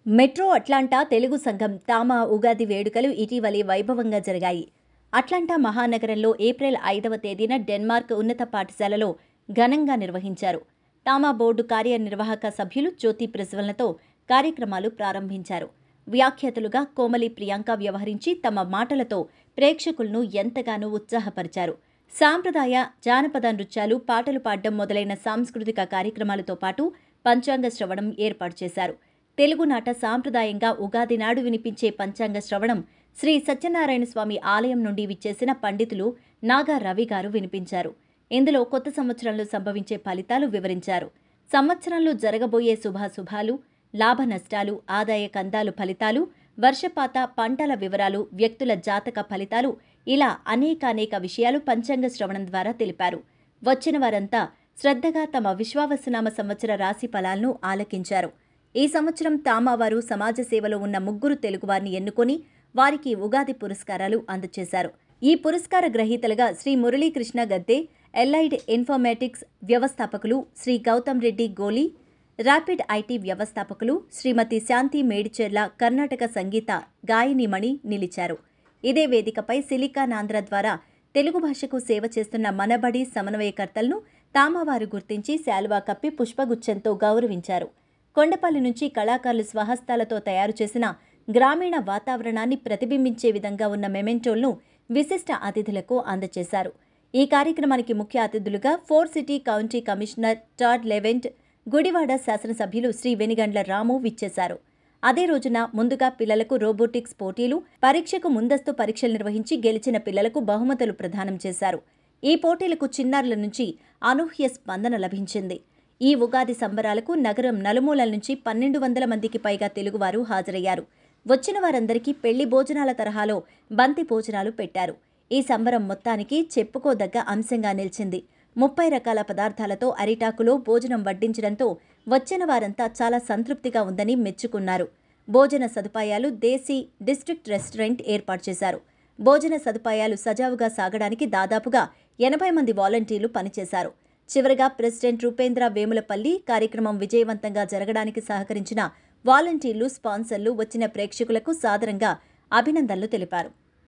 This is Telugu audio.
మెట్రో అట్లాంటా తెలుగు సంఘం తామా ఉగాది వేడుకలు ఇటీవలే వైభవంగా జరిగాయి. అట్లాంటా మహానగరంలో ఏప్రిల్ 5వ తేదీన డెన్మార్క్ ఉన్నత పాఠశాలలో ఘనంగా నిర్వహించారు. తామా బోర్డు కార్యనిర్వాహక సభ్యులు జ్యోతి ప్రజ్వలనతో కార్యక్రమాలు ప్రారంభించారు. వ్యాఖ్యాతలుగా కోమలి ప్రియాంక వ్యవహరించి తమ మాటలతో ప్రేక్షకులను ఎంతగానో ఉత్సాహపరిచారు. సాంప్రదాయ, జానపద నృత్యాలు, పాటలు పాడడం మొదలైన సాంస్కృతిక కార్యక్రమాలతో పాటు పంచాంగ శ్రవణం ఏర్పాటు చేశారు. తెలుగునాట సాంప్రదాయంగా ఉగాది నాడు వినిపించే పంచాంగ శ్రవణం శ్రీ సత్యనారాయణ స్వామి ఆలయం నుండి విచ్చేసిన పండితులు నాగా రవి గారు వినిపించారు. ఇందులో కొత్త సంవత్సరంలో సంభవించే ఫలితాలు వివరించారు. సంవత్సరంలో జరగబోయే శుభాశుభాలు, లాభ నష్టాలు, ఆదాయ కందాలు ఫలితాలు, వర్షపాత, పంటల వివరాలు, వ్యక్తుల జాతక ఫలితాలు ఇలా అనేకానేక విషయాలు పంచాంగ శ్రవణం ద్వారా తెలిపారు. వచ్చిన వారంతా శ్రద్ధగా తమ విశ్వావసునామ సంవత్సర రాశి ఫలాలను ఆలకించారు. ఈ సంవత్సరం తామావారు సమాజ సేవలో ఉన్న 3 తెలుగువారిని ఎన్నుకొని వారికి ఉగాది పురస్కారాలు అందజేశారు. ఈ పురస్కార గ్రహీతలుగా శ్రీ మురళీకృష్ణ గద్దే, ఎల్లైడ్ ఇన్ఫర్మేటిక్స్ వ్యవస్థాపకులు శ్రీ గౌతమ్ రెడ్డి గోలి, ర్యాపిడ్ ఐటీ వ్యవస్థాపకులు శ్రీమతి శాంతి మేడిచెర్ల, కర్ణాటక సంగీత గాయనిమణి నిలిచారు. ఇదే వేదికపై సిలికానాంధ్ర ద్వారా తెలుగు భాషకు సేవ చేస్తున్న మనబడి సమన్వయకర్తలను తామావారు గుర్తించి శాలువా కప్పి పుష్పగుచ్ఛంతో గౌరవించారు. కొండపల్లి నుంచి కళాకారులు స్వహస్తాలతో తయారు చేసిన గ్రామీణ వాతావరణాన్ని ప్రతిబింబించే విధంగా ఉన్న మెమెంటోలను విశిష్ట అతిథులకు అందజేశారు. ఈ కార్యక్రమానికి ముఖ్య అతిథులుగా 4 సిటీ కౌంటీ కమిషనర్ టాడ్ లెవెంట్, గుడివాడ శాసనసభ్యులు శ్రీ వెనిగండ్ల రాము విచ్చేశారు. అదే రోజున ముందుగా పిల్లలకు రోబోటిక్స్ పోటీలు, పరీక్షకు ముందస్తు పరీక్షలు నిర్వహించి గెలిచిన పిల్లలకు బహుమతులు ప్రదానం చేశారు. ఈ పోటీలకు చిన్నారుల నుంచి అనూహ్య స్పందన లభించింది. ఈ ఉగాది సంబరాలకు నగరం నలుమూలల నుంచి 1200 మందికి పైగా తెలుగువారు హాజరయ్యారు. వచ్చిన వారందరికీ పెళ్లి భోజనాల తరహాలో బంతి భోజనాలు పెట్టారు. ఈ సంబరం మొత్తానికి చెప్పుకోదగ్గ అంశంగా నిలిచింది. 30 రకాల పదార్థాలతో అరిటాకులో భోజనం వడ్డించడంతో వచ్చిన వారంతా చాలా సంతృప్తిగా ఉందని మెచ్చుకున్నారు. భోజన సదుపాయాలు దేశీ డిస్ట్రిక్ట్ రెస్టారెంట్ ఏర్పాటు చేశారు. భోజన సదుపాయాలు సజావుగా సాగడానికి దాదాపుగా 80 మంది వాలంటీర్లు పనిచేశారు. చివరగా ప్రెసిడెంట్ రూపేంద్ర వేములపల్లి కార్యక్రమం విజయవంతంగా జరగడానికి సహకరించిన వాలంటీర్లు, స్పాన్సర్లు వచ్చిన ప్రేక్షకులకు సాదరంగా అభినందనలు తెలిపారు.